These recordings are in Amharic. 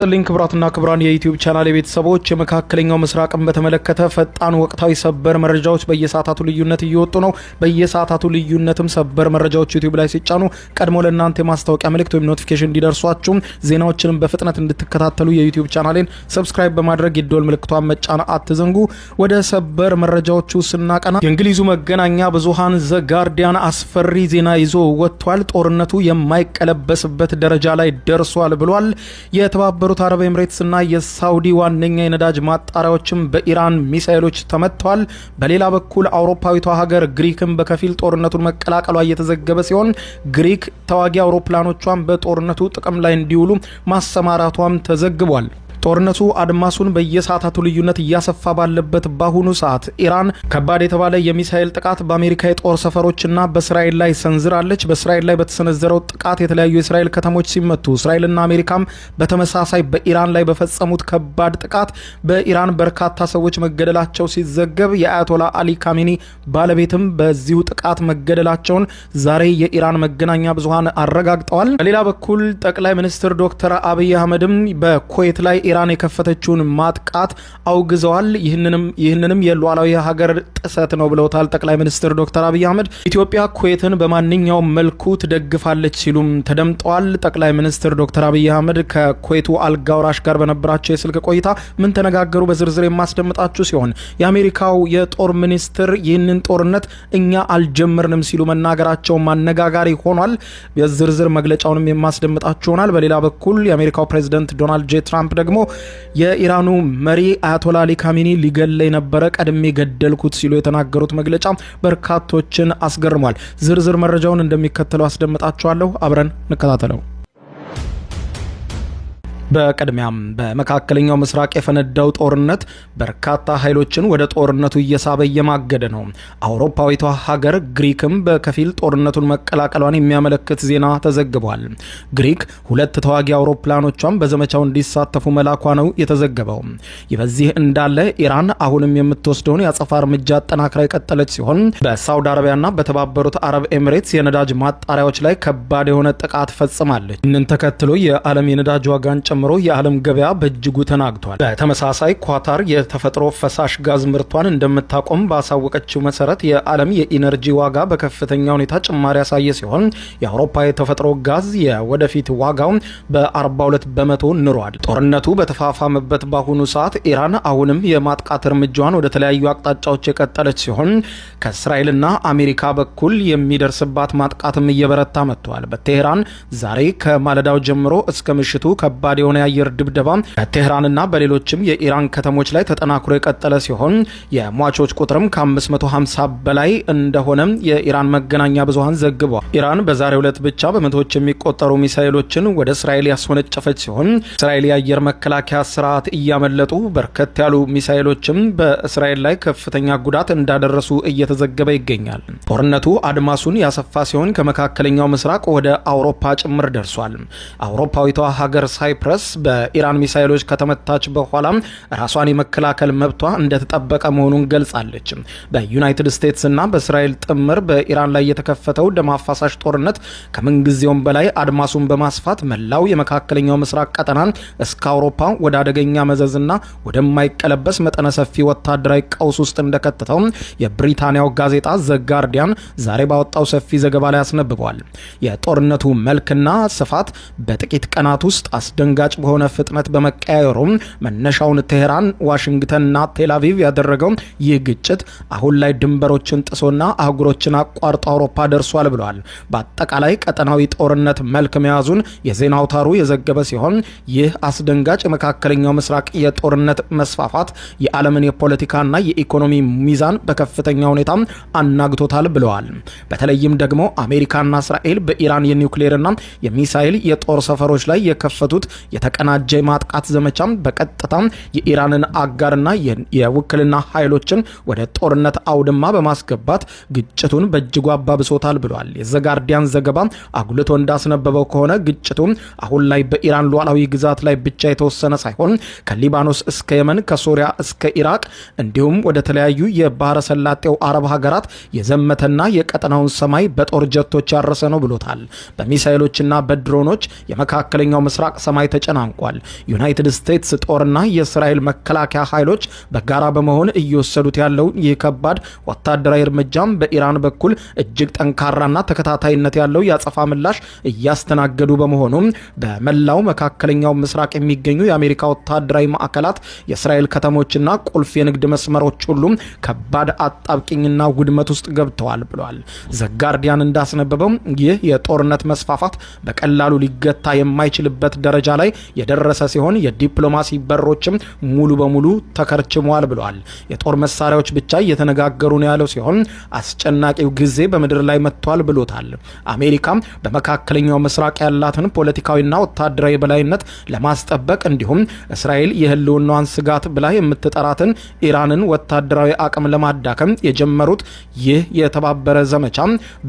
ሊንክ ብራትና ክብራን የዩቲዩብ ቻናል የቤተሰቦች የመካከለኛው ምስራቅን በተመለከተ ፈጣን ወቅታዊ ሰበር መረጃዎች በየሰዓታቱ ልዩነት እየወጡ ነው። በየሰዓታቱ ልዩነትም ሰበር መረጃዎች ዩቲዩብ ላይ ሲጫኑ ቀድሞ ለእናንተ የማስታወቂያ መልእክት ወይም ኖቲፊኬሽን እንዲደርሷችሁ ዜናዎችንም በፍጥነት እንድትከታተሉ የዩቲዩብ ቻናሌን ሰብስክራይብ በማድረግ የደወል ምልክቷን መጫን አትዘንጉ። ወደ ሰበር መረጃዎቹ ስናቀና የእንግሊዙ መገናኛ ብዙሃን ዘ ጋርዲያን አስፈሪ ዜና ይዞ ወጥቷል። ጦርነቱ የማይቀለበስበት ደረጃ ላይ ደርሷል ብሏል። የተባበሩት አረብ ኤምሬትስ እና የሳውዲ ዋነኛ የነዳጅ ማጣሪያዎችም በኢራን ሚሳኤሎች ተመተዋል። በሌላ በኩል አውሮፓዊቷ ሀገር ግሪክም በከፊል ጦርነቱን መቀላቀሏ እየተዘገበ ሲሆን ግሪክ ተዋጊ አውሮፕላኖቿን በጦርነቱ ጥቅም ላይ እንዲውሉ ማሰማራቷም ተዘግቧል። ጦርነቱ አድማሱን በየሰዓታቱ ልዩነት እያሰፋ ባለበት ባሁኑ ሰዓት ኢራን ከባድ የተባለ የሚሳኤል ጥቃት በአሜሪካ የጦር ሰፈሮችና በእስራኤል ላይ ሰንዝራለች። በእስራኤል ላይ በተሰነዘረው ጥቃት የተለያዩ የእስራኤል ከተሞች ሲመቱ እስራኤልና አሜሪካም በተመሳሳይ በኢራን ላይ በፈጸሙት ከባድ ጥቃት በኢራን በርካታ ሰዎች መገደላቸው ሲዘገብ የአያቶላ አሊ ካሜኒ ባለቤትም በዚሁ ጥቃት መገደላቸውን ዛሬ የኢራን መገናኛ ብዙሃን አረጋግጠዋል። በሌላ በኩል ጠቅላይ ሚኒስትር ዶክተር አብይ አህመድም በኩዌት ላይ ኢራን የከፈተችውን ማጥቃት አውግዘዋል። ይህንንም የሉዓላዊ ሀገር ጥሰት ነው ብለውታል ጠቅላይ ሚኒስትር ዶክተር አብይ አህመድ። ኢትዮጵያ ኩዌትን በማንኛውም መልኩ ትደግፋለች ሲሉም ተደምጠዋል። ጠቅላይ ሚኒስትር ዶክተር አብይ አህመድ ከኩዌቱ አልጋውራሽ ጋር በነበራቸው የስልክ ቆይታ ምን ተነጋገሩ በዝርዝር የማስደምጣችሁ ሲሆን የአሜሪካው የጦር ሚኒስትር ይህንን ጦርነት እኛ አልጀመርንም ሲሉ መናገራቸው ማነጋጋሪ ሆኗል። በዝርዝር መግለጫውንም የማስደምጣችሁ ይሆናል። በሌላ በኩል የአሜሪካው ፕሬዝዳንት ዶናልድ ጄ ትራምፕ ደግሞ የኢራኑ መሪ አያቶላ አሊ ካሜኒ ሊገለይ ነበረ ቀድሜ ገደልኩት ሲሉ የተናገሩት መግለጫ በርካቶችን አስገርሟል። ዝርዝር መረጃውን እንደሚከተለው አስደምጣችኋለሁ። አብረን እንከታተለው። በቀድሚያም በመካከለኛው ምስራቅ የፈነዳው ጦርነት በርካታ ኃይሎችን ወደ ጦርነቱ እየሳበ እየማገደ ነው። አውሮፓዊቷ ሀገር ግሪክም በከፊል ጦርነቱን መቀላቀሏን የሚያመለክት ዜና ተዘግቧል። ግሪክ 2 ተዋጊ አውሮፕላኖቿን በዘመቻው እንዲሳተፉ መላኳ ነው የተዘገበው። በዚህ እንዳለ ኢራን አሁንም የምትወስደውን የአጸፋ እርምጃ አጠናክራ የቀጠለች ሲሆን በሳውዲ አረቢያና በተባበሩት አረብ ኤምሬትስ የነዳጅ ማጣሪያዎች ላይ ከባድ የሆነ ጥቃት ፈጽማለች። ይህንን ተከትሎ የዓለም የነዳጅ ዋጋን ጨምሮ የዓለም ገበያ በእጅጉ ተናግቷል። በተመሳሳይ ኳታር የተፈጥሮ ፈሳሽ ጋዝ ምርቷን እንደምታቆም ባሳወቀችው መሰረት የዓለም የኢነርጂ ዋጋ በከፍተኛ ሁኔታ ጭማሪ ያሳየ ሲሆን የአውሮፓ የተፈጥሮ ጋዝ የወደፊት ዋጋው በ42 በመቶ ንሯል። ጦርነቱ በተፋፋመበት በአሁኑ ሰዓት ኢራን አሁንም የማጥቃት እርምጃዋን ወደ ተለያዩ አቅጣጫዎች የቀጠለች ሲሆን ከእስራኤልና አሜሪካ በኩል የሚደርስባት ማጥቃትም እየበረታ መጥቷል። በቴህራን ዛሬ ከማለዳው ጀምሮ እስከ ምሽቱ ከባድ የሆነ የአየር ድብደባ በቴህራንና በሌሎችም የኢራን ከተሞች ላይ ተጠናክሮ የቀጠለ ሲሆን የሟቾች ቁጥርም ከ550 በላይ እንደሆነ የኢራን መገናኛ ብዙሃን ዘግበዋል። ኢራን በዛሬው ዕለት ብቻ በመቶዎች የሚቆጠሩ ሚሳኤሎችን ወደ እስራኤል ያስወነጨፈች ሲሆን እስራኤል የአየር መከላከያ ስርዓት እያመለጡ በርከት ያሉ ሚሳኤሎችም በእስራኤል ላይ ከፍተኛ ጉዳት እንዳደረሱ እየተዘገበ ይገኛል። ጦርነቱ አድማሱን ያሰፋ ሲሆን ከመካከለኛው ምስራቅ ወደ አውሮፓ ጭምር ደርሷል። አውሮፓዊቷ ሀገር ሳይፕረስ በኢራን ሚሳኤሎች ከተመታች በኋላ ራሷን የመከላከል መብቷ እንደተጠበቀ መሆኑን ገልጻለች። በዩናይትድ ስቴትስ እና በእስራኤል ጥምር በኢራን ላይ የተከፈተው ደም አፋሳሽ ጦርነት ከምንጊዜውም በላይ አድማሱን በማስፋት መላው የመካከለኛው ምስራቅ ቀጠናን እስከ አውሮፓ ወደ አደገኛ መዘዝና ወደማይቀለበስ መጠነ ሰፊ ወታደራዊ ቀውስ ውስጥ እንደከተተው የብሪታንያው ጋዜጣ ዘ ጋርዲያን ዛሬ ባወጣው ሰፊ ዘገባ ላይ አስነብቧል። የጦርነቱ መልክና ስፋት በጥቂት ቀናት ውስጥ አስደንጋጭ በሆነ ፍጥነት በመቀያየሩ መነሻውን ቴህራን፣ ዋሽንግተንና ቴልአቪቭ ያደረገው ይህ ግጭት አሁን ላይ ድንበሮችን ጥሶና አህጉሮችን አቋርጦ አውሮፓ ደርሷል ብለዋል። በአጠቃላይ ቀጠናዊ ጦርነት መልክ መያዙን የዜና አውታሩ የዘገበ ሲሆን ይህ አስደንጋጭ የመካከለኛው ምስራቅ የጦርነት መስፋፋት የዓለምን የፖለቲካና የኢኮኖሚ ሚዛን በከፍተኛ ሁኔታ አናግቶታል ብለዋል። በተለይም ደግሞ አሜሪካና እስራኤል በኢራን የኒውክሌርና የሚሳኤል የጦር ሰፈሮች ላይ የከፈቱት የተቀናጀ ማጥቃት ዘመቻም በቀጥታ የኢራንን አጋርና የውክልና ኃይሎችን ወደ ጦርነት አውድማ በማስገባት ግጭቱን በእጅጉ አባብሶታል ብሏል። የዘጋርዲያን ዘገባ አጉልቶ እንዳስነበበው ከሆነ ግጭቱ አሁን ላይ በኢራን ሉዓላዊ ግዛት ላይ ብቻ የተወሰነ ሳይሆን ከሊባኖስ እስከ የመን፣ ከሶሪያ እስከ ኢራቅ እንዲሁም ወደ ተለያዩ የባህረ ሰላጤው አረብ ሀገራት የዘመተና የቀጠናውን ሰማይ በጦር ጀቶች ያረሰ ነው ብሎታል። በሚሳኤሎችና በድሮኖች የመካከለኛው ምስራቅ ሰማይ ተጨናንቋል። ዩናይትድ ስቴትስ ጦርና የእስራኤል መከላከያ ኃይሎች በጋራ በመሆን እየወሰዱት ያለው ይህ ከባድ ወታደራዊ እርምጃም በኢራን በኩል እጅግ ጠንካራና ተከታታይነት ያለው የአጸፋ ምላሽ እያስተናገዱ በመሆኑ በመላው መካከለኛው ምስራቅ የሚገኙ የአሜሪካ ወታደራዊ ማዕከላት፣ የእስራኤል ከተሞችና ቁልፍ የንግድ መስመሮች ሁሉ ከባድ አጣብቂኝና ውድመት ውስጥ ገብተዋል ብሏል። ዘጋርዲያን እንዳስነበበው ይህ የጦርነት መስፋፋት በቀላሉ ሊገታ የማይችልበት ደረጃ ላይ የደረሰ ሲሆን የዲፕሎማሲ በሮችም ሙሉ በሙሉ ተከርችመዋል ብሏል። የጦር መሳሪያዎች ብቻ እየተነጋገሩ ነው ያለው ሲሆን አስጨናቂው ጊዜ በምድር ላይ መጥቷል ብሎታል። አሜሪካም በመካከለኛው ምስራቅ ያላትን ፖለቲካዊና ወታደራዊ በላይነት ለማስጠበቅ እንዲሁም እስራኤል የህልውናዋን ስጋት ብላ የምትጠራትን ኢራንን ወታደራዊ አቅም ለማዳከም የጀመሩት ይህ የተባበረ ዘመቻ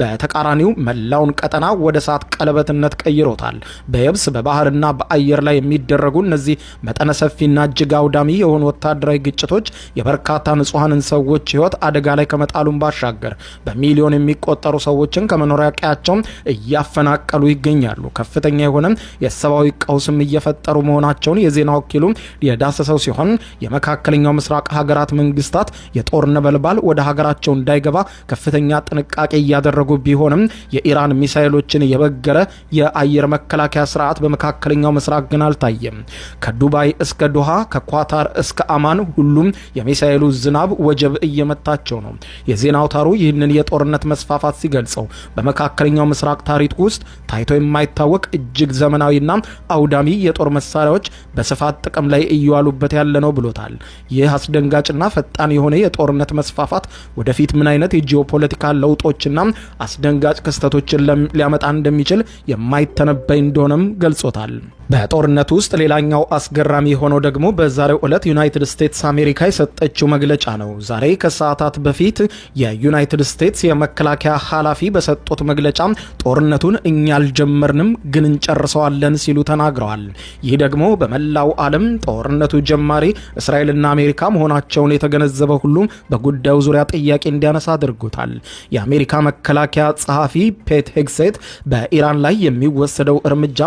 በተቃራኒው መላውን ቀጠና ወደ እሳት ቀለበትነት ቀይሮታል። በየብስ በባህርና በአየር ላይ የሚደረጉ እነዚህ መጠነ ሰፊና እጅግ አውዳሚ የሆኑ ወታደራዊ ግጭቶች የበርካታ ንጹሐንን ሰዎች ህይወት አደጋ ላይ ከመጣሉም ባሻገር በሚሊዮን የሚቆጠሩ ሰዎችን ከመኖሪያ ቀያቸው እያፈናቀሉ ይገኛሉ። ከፍተኛ የሆነ የሰብአዊ ቀውስም እየፈጠሩ መሆናቸውን የዜና ወኪሉ የዳሰሰው ሲሆን የመካከለኛው ምስራቅ ሀገራት መንግስታት የጦር ነበልባል ወደ ሀገራቸው እንዳይገባ ከፍተኛ ጥንቃቄ እያደረጉ ቢሆንም የኢራን ሚሳኤሎችን የበገረ የአየር መከላከያ ስርዓት በመካከለኛው ምስራቅ ግን አልታየም። ከዱባይ እስከ ዶሃ፣ ከኳታር እስከ አማን ሁሉም የሚሳኤሉ ዝናብ ወጀብ እየመታቸው ነው። የዜና አውታሩ ይህንን የጦርነት መስፋፋት ሲገልጸው በመካከለኛው ምስራቅ ታሪክ ውስጥ ታይቶ የማይታወቅ እጅግ ዘመናዊና አውዳሚ የጦር መሳሪያዎች በስፋት ጥቅም ላይ እየዋሉበት ያለ ነው ብሎታል። ይህ አስደንጋጭና ፈጣን የሆነ የጦርነት መስፋፋት ወደፊት ምን አይነት የጂኦፖለቲካል ለውጦችና አስደንጋጭ ክስተቶችን ሊያመጣ እንደሚችል የማይተነበይ እንደሆነም ገልጾታል። በጦርነቱ ውስጥ ሌላኛው አስገራሚ የሆነው ደግሞ በዛሬው ዕለት ዩናይትድ ስቴትስ አሜሪካ የሰጠችው መግለጫ ነው። ዛሬ ከሰዓታት በፊት የዩናይትድ ስቴትስ የመከላከያ ኃላፊ በሰጡት መግለጫ ጦርነቱን እኛ አልጀመርንም ግን እንጨርሰዋለን ሲሉ ተናግረዋል። ይህ ደግሞ በመላው ዓለም ጦርነቱ ጀማሪ እስራኤልና አሜሪካ መሆናቸውን የተገነዘበ ሁሉ በጉዳዩ ዙሪያ ጥያቄ እንዲያነሳ አድርጎታል። የአሜሪካ መከላከያ ጸሐፊ ፔት ሄግሴት በኢራን ላይ የሚወሰደው እርምጃ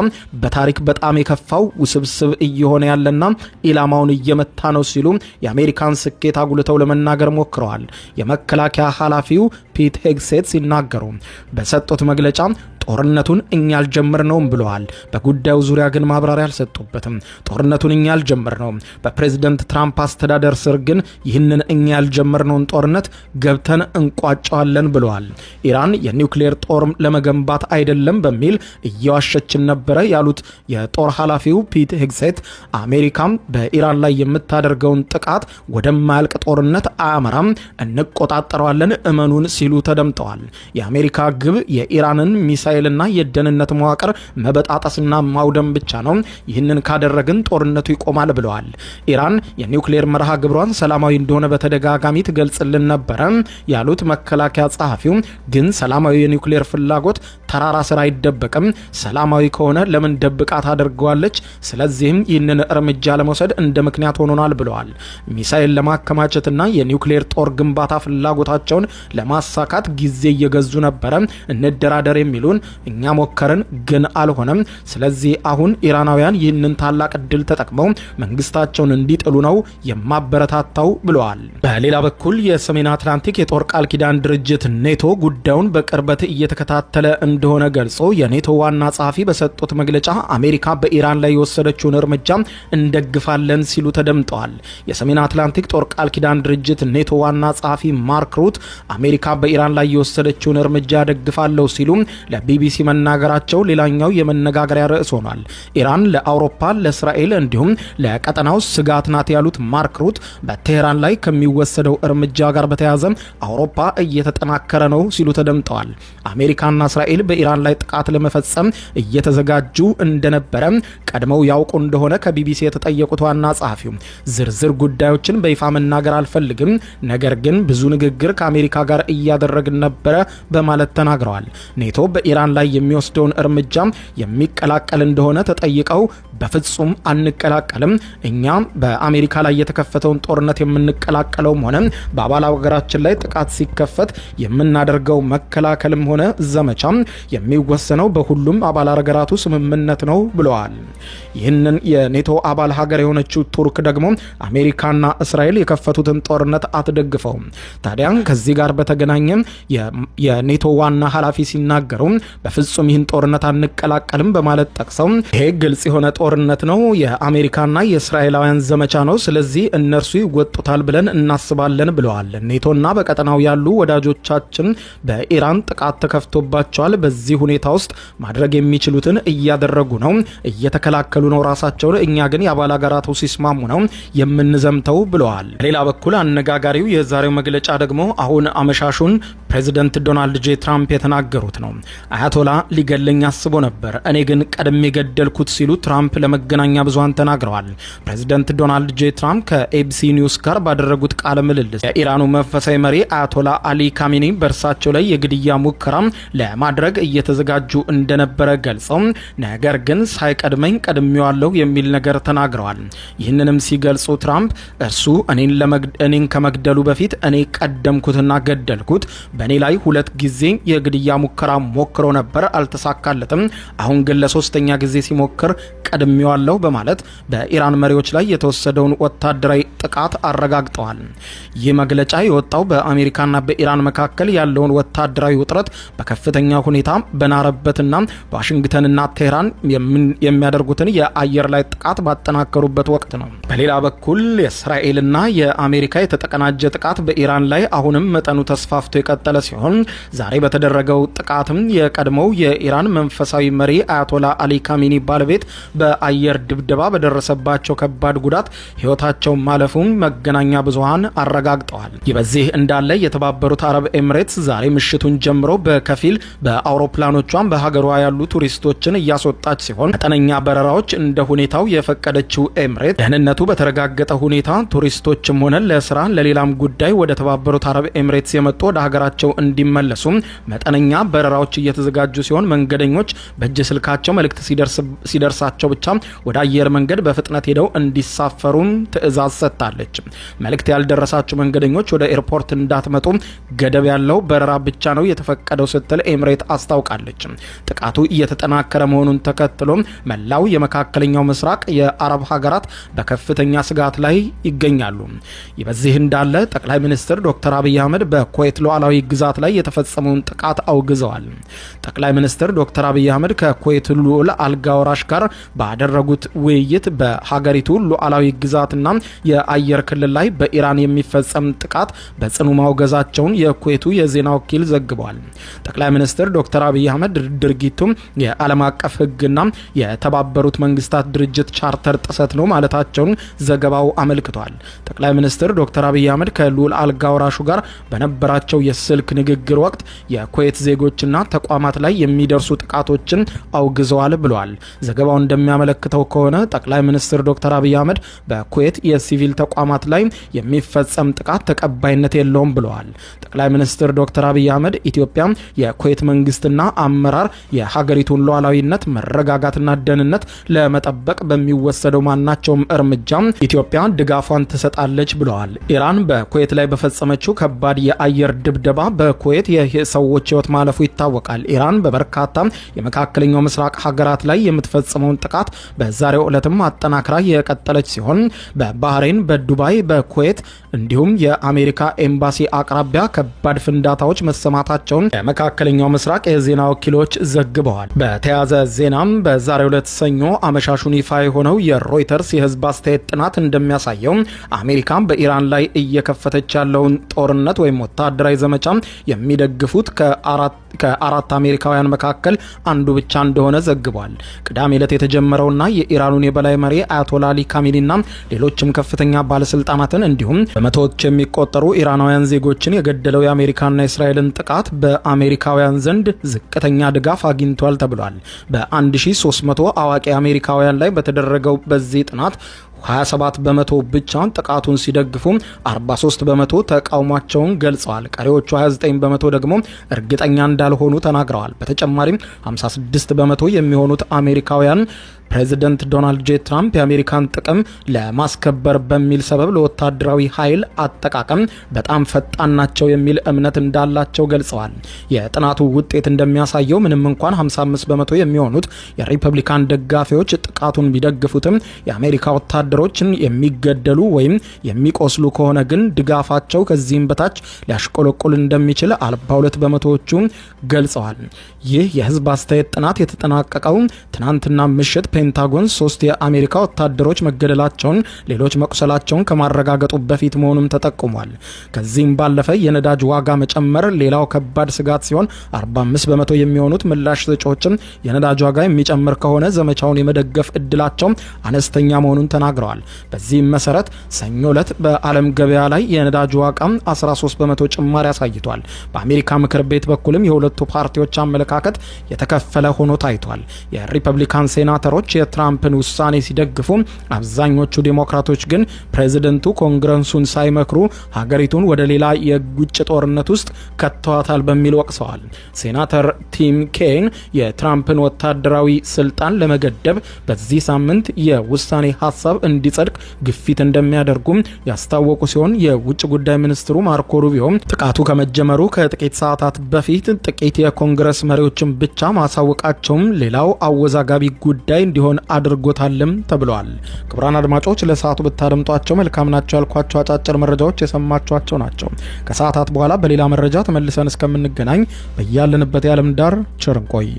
በታሪክ በጣም የከፋው ውስብስብ እየሆነ ያለና ኢላማውን እየመታ ነው ሲሉ የአሜሪካን ስኬት አጉልተው ለመናገር ሞክረዋል። የመከላከያ ኃላፊው ፒት ሄግሴት ሲናገሩ በሰጡት መግለጫ ጦርነቱን እኛ አልጀመርነውም ብለዋል። በጉዳዩ ዙሪያ ግን ማብራሪያ አልሰጡበትም። ጦርነቱን እኛ አልጀመርነውም፣ በፕሬዝዳንት ትራምፕ አስተዳደር ስር ግን ይህንን እኛ ያልጀመርነውን ጦርነት ገብተን እንቋጨዋለን ብለዋል። ኢራን የኒውክሌር ጦር ለመገንባት አይደለም በሚል እየዋሸችን ነበረ ያሉት የጦር ኃላፊው ፒት ሄግሴት አሜሪካም በኢራን ላይ የምታደርገውን ጥቃት ወደማያልቅ ጦርነት አያመራም፣ እንቆጣጠረዋለን እመኑን ሲሉ ተደምጠዋል። የአሜሪካ ግብ የኢራንን ሚሳኤልና የደህንነት መዋቅር መበጣጠስና ማውደም ብቻ ነው። ይህንን ካደረግን ጦርነቱ ይቆማል ብለዋል። ኢራን የኒውክሌር መርሃ ግብሯን ሰላማዊ እንደሆነ በተደጋጋሚ ትገልጽልን ነበረ ያሉት መከላከያ ጸሐፊው ግን ሰላማዊ የኒውክሌር ፍላጎት ተራራ ስር አይደበቅም። ሰላማዊ ከሆነ ለምን ደብቃ ታደርገዋለች? ስለዚህም ይህንን እርምጃ ለመውሰድ እንደ ምክንያት ሆኖናል ብለዋል። ሚሳኤል ለማከማቸትና የኒውክሌር ጦር ግንባታ ፍላጎታቸውን ለማሳካት ጊዜ እየገዙ ነበረ። እንደራደር የሚሉን እኛ ሞከርን ግን አልሆነም። ስለዚህ አሁን ኢራናውያን ይህንን ታላቅ እድል ተጠቅመው መንግስታቸውን እንዲጥሉ ነው የማበረታታው ብለዋል። በሌላ በኩል የሰሜን አትላንቲክ የጦር ቃል ኪዳን ድርጅት ኔቶ ጉዳዩን በቅርበት እየተከታተለ እንደሆነ ገልጾ የኔቶ ዋና ጸሐፊ በሰጡት መግለጫ አሜሪካ በኢራን ላይ የወሰደችውን እርምጃ እንደግፋለን ሲሉ ተደምጠዋል። የሰሜን አትላንቲክ ጦር ቃል ኪዳን ድርጅት ኔቶ ዋና ጸሐፊ ማርክ ሩት አሜሪካ በኢራን ላይ የወሰደችውን እርምጃ ደግፋለሁ ሲሉ ለቢቢሲ መናገራቸው ሌላኛው የመነጋገሪያ ርዕስ ሆኗል። ኢራን ለአውሮፓ፣ ለእስራኤል እንዲሁም ለቀጠናው ስጋት ናት ያሉት ማርክ ሩት በቴህራን ላይ ከሚወሰደው እርምጃ ጋር በተያያዘ አውሮፓ እየተጠናከረ ነው ሲሉ ተደምጠዋል። አሜሪካና እስራኤል በኢራን ላይ ጥቃት ለመፈጸም እየተዘጋጁ እንደነበረ ቀድመው ያውቁ እንደሆነ ከቢቢሲ የተጠየቁት ዋና ጸሐፊው ዝርዝር ጉዳዮችን በይፋ መናገር አልፈልግም፣ ነገር ግን ብዙ ንግግር ከአሜሪካ ጋር እያደረግን ነበረ በማለት ተናግረዋል። ኔቶ በኢራን ላይ የሚወስደውን እርምጃ የሚቀላቀል እንደሆነ ተጠይቀው በፍጹም አንቀላቀልም፣ እኛ በአሜሪካ ላይ የተከፈተውን ጦርነት የምንቀላቀለውም ሆነ በአባል ሀገራችን ላይ ጥቃት ሲከፈት የምናደርገው መከላከልም ሆነ ዘመቻ የሚወሰነው በሁሉም አባል ሀገራቱ ስምምነት ነው ብለዋል። ይህንን የኔቶ አባል ሀገር የሆነችው ቱርክ ደግሞ አሜሪካና እስራኤል የከፈቱትን ጦርነት አትደግፈውም። ታዲያ ከዚህ ጋር በተገናኘ የኔቶ ዋና ኃላፊ ሲናገሩ በፍጹም ይህን ጦርነት አንቀላቀልም በማለት ጠቅሰው ይሄ ግልጽ የሆነ ጦርነት ነው፣ የአሜሪካና የእስራኤላውያን ዘመቻ ነው፣ ስለዚህ እነርሱ ይወጡታል ብለን እናስባለን ብለዋል። ኔቶና በቀጠናው ያሉ ወዳጆቻችን በኢራን ጥቃት ተከፍቶባቸዋል። በዚህ ሁኔታ ውስጥ ማድረግ የሚችሉትን እያደረጉ ነው፣ እየተከላከሉ ነው ራሳቸውን። እኛ ግን የአባል ሀገራቱ ሲስማሙ ነው የምንዘምተው ብለዋል። ሌላ በኩል አነጋጋሪው የዛሬው መግለጫ ደግሞ አሁን አመሻሹን ፕሬዚደንት ዶናልድ ጄ ትራምፕ የተናገሩት ነው። አያቶላ ሊገለኝ አስቦ ነበር፣ እኔ ግን ቀድሜ ገደልኩት ሲሉ ትራምፕ ለመገናኛ ብዙሃን ተናግረዋል። ፕሬዚደንት ዶናልድ ጄ ትራምፕ ከኤቢሲ ኒውስ ጋር ባደረጉት ቃለ ምልልስ የኢራኑ መንፈሳዊ መሪ አያቶላ አሊ ካሜኒ በእርሳቸው ላይ የግድያ ሙከራ ለማድረግ እየተዘጋጁ እንደነበረ ገልጸው ነገር ግን ሳይቀድመኝ ቀድሜዋለሁ የሚል ነገር ተናግረዋል። ይህንንም ሲገልጹ ትራምፕ እርሱ እኔን ከመግደሉ በፊት እኔ ቀደምኩትና ገደልኩት፣ በእኔ ላይ 2 ጊዜ የግድያ ሙከራ ሞክሮ ነበር፣ አልተሳካለትም። አሁን ግን ለ3ኛ ጊዜ ሲሞክር ቀድሜዋለሁ በማለት በኢራን መሪዎች ላይ የተወሰደውን ወታደራዊ ጥቃት አረጋግጠዋል። ይህ መግለጫ የወጣው በአሜሪካና በኢራን መካከል ያለውን ወታደራዊ ውጥረት በከፍተኛ ሁኔታ በናረበትና ዋሽንግተንና ቴህራን የሚያደርጉትን የአየር ላይ ጥቃት ባጠናከሩበት ወቅት ነው። በሌላ በኩል የእስራኤልና የአሜሪካ የተቀናጀ ጥቃት በኢራን ላይ አሁንም መጠኑ ተስፋፍቶ የቀጠለ ሲሆን ዛሬ በተደረገው ጥቃትም የቀድሞው የኢራን መንፈሳዊ መሪ አያቶላ አሊ ካሜኒ ባለቤት በአየር ድብደባ በደረሰባቸው ከባድ ጉዳት ሕይወታቸው ማለፉን መገናኛ ብዙሃን አረጋግጠዋል። ይህ በዚህ እንዳለ የተባበሩት አረብ ኤምሬትስ ዛሬ ምሽቱን ጀምሮ በከፊል በአውሮፕላኖቿን በሀገሯ ያሉ ቱሪስቶችን እያስወጣች ሲሆን መጠነኛ በረራዎች እንደ ሁኔታው የፈቀደችው ኤምሬት ደህንነቱ በተረጋገጠ ሁኔታ ቱሪስቶችም ሆነ ለስራ ለሌላም ጉዳይ ወደ ተባበሩት አረብ ኤምሬትስ የመጡ ወደ ሀገራቸው እንዲመለሱ መጠነኛ በረራዎች እየተዘጋጁ ሲሆን መንገደኞች በእጅ ስልካቸው መልእክት ሲደርሳቸው ብቻ ወደ አየር መንገድ በፍጥነት ሄደው እንዲሳፈሩ ትዕዛዝ ሰጥታለች። መልእክት ያልደረሳቸው መንገደኞች ወደ ኤርፖርት እንዳትመጡ ገደብ ያለው በረራ ብቻ ነው የተፈቀደው ስትል ኤምሬት አስታውቃለች። ጥቃቱ እየተጠናከረ መሆኑን ተከትሎ መላው የመካከለኛው ምስራቅ የአረብ ሀገራት በከፍተኛ ስጋት ላይ ይገኛሉ። ይህ በዚህ እንዳለ ጠቅላይ ሚኒስትር ዶክተር አብይ አህመድ በኩዌት ሉዓላዊ ግዛት ላይ የተፈጸመውን ጥቃት አውግዘዋል። ጠቅላይ ሚኒስትር ዶክተር አብይ አህመድ ከኩዌት ልዑል አልጋ ወራሽ ጋር ባደረጉት ውይይት በሀገሪቱ ሉዓላዊ ግዛትና የአየር ክልል ላይ በኢራን የሚፈጸም ጥቃት በጽኑ ማውገዛቸውን የኩዌቱ የዜና ወኪል ዘግቧል። ጠቅላይ ሚኒስትር ዶክተር አብይ አህመድ ድርጊቱም የዓለም አቀፍ ሕግና የተባበሩት መንግስታት ድርጅት ቻርተር ጥሰት ነው ማለታቸውን ዘገባው አመልክቷል። ጠቅላይ ሚኒስትር ዶክተር አብይ አህመድ ከልዑል አልጋ ወራሹ ጋር በነበራቸው የስልክ ንግግር ወቅት የኩዌት ዜጎችና ተቋማት ላይ የሚደርሱ ጥቃቶችን አውግዘዋል ብሏል። ዘገባው እንደሚያመለክተው ከሆነ ጠቅላይ ሚኒስትር ዶክተር አብይ አህመድ በኩዌት የሲቪል ተቋማት ላይ የሚፈጸም ጥቃት ተቀባይነት የለውም ብለዋል። ጠቅላይ ሚኒስትር ዶክተር አብይ አህመድ ኢትዮጵያ የኩዌት መንግስትና አመራር የሀገሪቱን ሉዓላዊነት መረጋጋትና ደህንነት ለመጠበቅ በሚወሰደው ማናቸውም እርምጃ ኢትዮጵያ ድጋፏን ትሰጣለች ብለዋል። ኢራን በኩዌት ላይ በፈጸመችው ከባድ የአየር ድብደባ በኩዌት የሰዎች ህይወት ማለፉ ይታወቃል። ኢራን በበርካታ የመካከለኛው ምስራቅ ሀገራት ላይ የምትፈጽመውን ጥቃት በዛሬው ዕለትም አጠናክራ የቀጠለች ሲሆን በባህሬን፣ በዱባይ፣ በኩዌት እንዲሁም የአሜሪካ ኤምባሲ አቅራቢያ ከባድ ፍንዳታዎች መሰማታቸውን የመካከለኛው ምስራቅ የዜና ወኪሎች ዘግበዋል። በተያያዘ ዜናም በዛሬው ዕለት ሰኞ አመሻሹን ይፋ የሆነው የሮይተርስ የህዝብ አስተያየት ጥናት እንደሚያሳየው አሜሪካ በኢራን ላይ እየከፈተች ያለውን ጦርነት ወይም ወታደራዊ ዘመቻ የሚደግፉት ከአራት አሜሪካውያን መካከል አንዱ ብቻ እንደሆነ ዘግቧል። ቅዳሜ ዕለት የተጀመረውና የኢራኑን የበላይ መሪ አያቶላ አሊ ካሜኒና ሌሎችም ከፍተኛ ባለስልጣናትን እንዲሁም በመቶዎች የሚቆጠሩ ኢራናውያን ዜጎችን የገደለው የአሜሪካና የእስራኤልን ጥቃት በአሜሪካውያን ዘንድ ዝቅተኛ ድጋፍ አግኝቷል ተብሏል። በ1300 አዋቂ አሜሪካውያን ላይ በተደረገው በዚህ ጥናት 27 በመቶ ብቻ ጥቃቱን ሲደግፉ 43 በመቶ ተቃውሟቸውን ገልጸዋል። ቀሪዎቹ 29 በመቶ ደግሞ እርግጠኛ እንዳልሆኑ ተናግረዋል። በተጨማሪም 56 በመቶ የሚሆኑት አሜሪካውያን ፕሬዚደንት ዶናልድ ጄ ትራምፕ የአሜሪካን ጥቅም ለማስከበር በሚል ሰበብ ለወታደራዊ ኃይል አጠቃቀም በጣም ፈጣን ናቸው የሚል እምነት እንዳላቸው ገልጸዋል። የጥናቱ ውጤት እንደሚያሳየው ምንም እንኳን 55 በመቶ የሚሆኑት የሪፐብሊካን ደጋፊዎች ጥቃቱን ቢደግፉትም የአሜሪካ ወታደሮችን የሚገደሉ ወይም የሚቆስሉ ከሆነ ግን ድጋፋቸው ከዚህም በታች ሊያሽቆለቁል እንደሚችል 42 በመቶዎቹ ገልጸዋል። ይህ የህዝብ አስተያየት ጥናት የተጠናቀቀው ትናንትና ምሽት ፔንታጎን 3 የአሜሪካ ወታደሮች መገደላቸውን፣ ሌሎች መቁሰላቸውን ከማረጋገጡ በፊት መሆኑም ተጠቁሟል። ከዚህም ባለፈ የነዳጅ ዋጋ መጨመር ሌላው ከባድ ስጋት ሲሆን 45 በመቶ የሚሆኑት ምላሽ ሰጪዎችም የነዳጅ ዋጋ የሚጨምር ከሆነ ዘመቻውን የመደገፍ እድላቸው አነስተኛ መሆኑን ተናግረዋል። በዚህም መሰረት ሰኞ ዕለት በዓለም ገበያ ላይ የነዳጅ ዋጋ 13 በመቶ ጭማሪ አሳይቷል። በአሜሪካ ምክር ቤት በኩልም የሁለቱ ፓርቲዎች አመለካከት የተከፈለ ሆኖ ታይቷል። የሪፐብሊካን ሴናተሮች የትራምፕን ውሳኔ ሲደግፉ፣ አብዛኞቹ ዴሞክራቶች ግን ፕሬዚደንቱ ኮንግረሱን ሳይመክሩ ሀገሪቱን ወደ ሌላ የውጭ ጦርነት ውስጥ ከተዋታል በሚል ወቅሰዋል። ሴናተር ቲም ኬን የትራምፕን ወታደራዊ ስልጣን ለመገደብ በዚህ ሳምንት የውሳኔ ሀሳብ እንዲጸድቅ ግፊት እንደሚያደርጉም ያስታወቁ ሲሆን የውጭ ጉዳይ ሚኒስትሩ ማርኮ ሩቢዮ ጥቃቱ ከመጀመሩ ከጥቂት ሰዓታት በፊት ጥቂት የኮንግረስ መሪዎችን ብቻ ማሳወቃቸውም ሌላው አወዛጋቢ ጉዳይ እንዲሆን አድርጎታልም ተብሏል። ክቡራን አድማጮች ለሰዓቱ ብታደምጧቸው መልካም ናቸው ያልኳቸው አጫጭር መረጃዎች የሰማችኋቸው ናቸው። ከሰዓታት በኋላ በሌላ መረጃ ተመልሰን እስከምንገናኝ በያለንበት የዓለም ዳር ቸር እንቆይ።